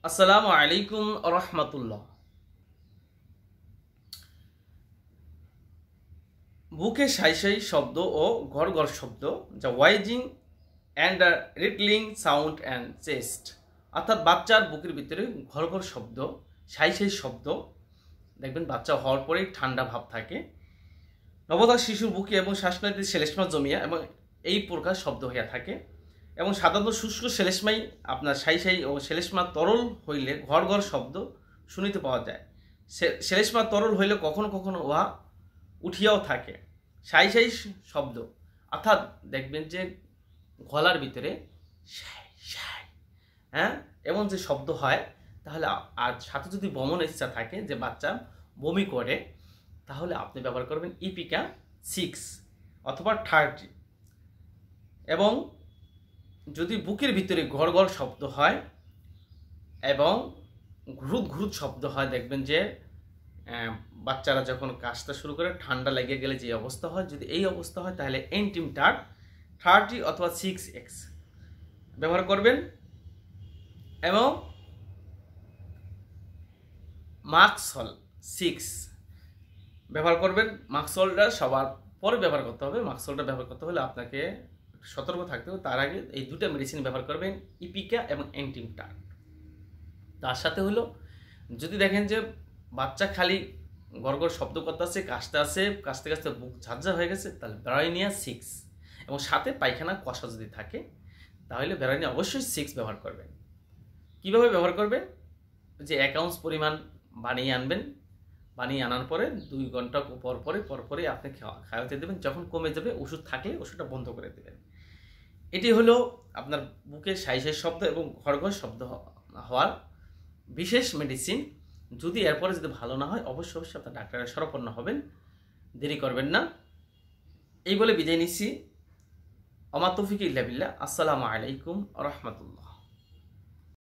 আসসালামু আলাইকুম রহমতুল্লাহ। বুকে সাই সাই শব্দ ও ঘর ঘর শব্দ, যা ওয়াইজিং অ্যান্ড রিটলিং সাউন্ড অ্যান্ড চেস্ট, অর্থাৎ বাচ্চার বুকের ভিতরে ঘর ঘর শব্দ, সাই সাই শব্দ। দেখবেন বাচ্চা হওয়ার পরেই ঠান্ডা ভাব থাকে। নবজাতক শিশুর বুকে এবং শ্বাসনালীতে শ্লেষ্মা জমিয়া এবং এই প্রকার শব্দ হইয়া থাকে। এবং সাধারণত শুষ্ক শ্লেষ্মাই আপনার সাই সাই ও শ্লেষ্মা তরল হইলে ঘর ঘর শব্দ শুনিতে পাওয়া যায়। শ্লেষ্মা তরল হইলে কখনো কখনো উহা উঠিয়াও থাকে সাই সাই শব্দ, অর্থাৎ দেখবেন যে গলার ভিতরে সাই সাই, হ্যাঁ, এমন যে শব্দ হয়। তাহলে আর সাথে যদি বমন ইচ্ছা থাকে, যে বাচ্চা বমি করে, তাহলে আপনি ব্যবহার করবেন ইপিকা 6 অথবা 30। এবং যদি বুকের ভিতরে ঘর ঘর শব্দ হয় এবং ঘুরুত ঘুরুত শব্দ হয়, দেখবেন যে বাচ্চারা যখন কাশতে শুরু করে ঠান্ডা লেগে গেলে যে অবস্থা হয়, যদি এই অবস্থা হয় তাহলে এন্টিমটার 30 অথবা 6x ব্যবহার করবেন। এবং মাক্সল 6 ব্যবহার করবেন। মাক্সলটা সবার পরে ব্যবহার করতে হবে। মাক্সলটা ব্যবহার করতে হলে আপনাকে সতর্ক থাকতে হবে। তার আগে এই দুটো মেডিসিন ব্যবহার করবেন, ইপিকা এবং এন্টিমটার। তার সাথে হলো, যদি দেখেন যে বাচ্চা খালি গড়গড় শব্দ করতেছে, কাশতে আছে, কাশতে কাশতে বুক ঝাঁঝা হয়ে গেছে, তাহলে ব্যারাইনিয়া 6 এবং সাথে পায়খানা কষা যদি থাকে, তাহলে ব্যারাইনিয়া অবশ্যই 6 ব্যবহার করবেন। কিভাবে ব্যবহার করবেন? যে 1 আউন্স পরিমাণ বানিয়ে আনবেন। বানিয়ে আনার পরে 2 ঘন্টা পরে আপনি খাওয়াতে দেবেন। যখন কমে যাবে, ওষুধ থাকলে ওষুধটা বন্ধ করে দেবেন। এটি হলো আপনার বুকে সাই সাই শব্দ এবং ঘর ঘর শব্দ হওয়ার বিশেষ মেডিসিন। যদি এরপরে যদি ভালো না হয়, অবশ্যই আপনার ডাক্তারের শরণাপন্ন হবেন, দেরি করবেন না। এই বলে বিদায় নিচ্ছি। আমা তৌফিক ইল্লা বিল্লাহ। আসসালামু আলাইকুম রহমতুল্লাহ।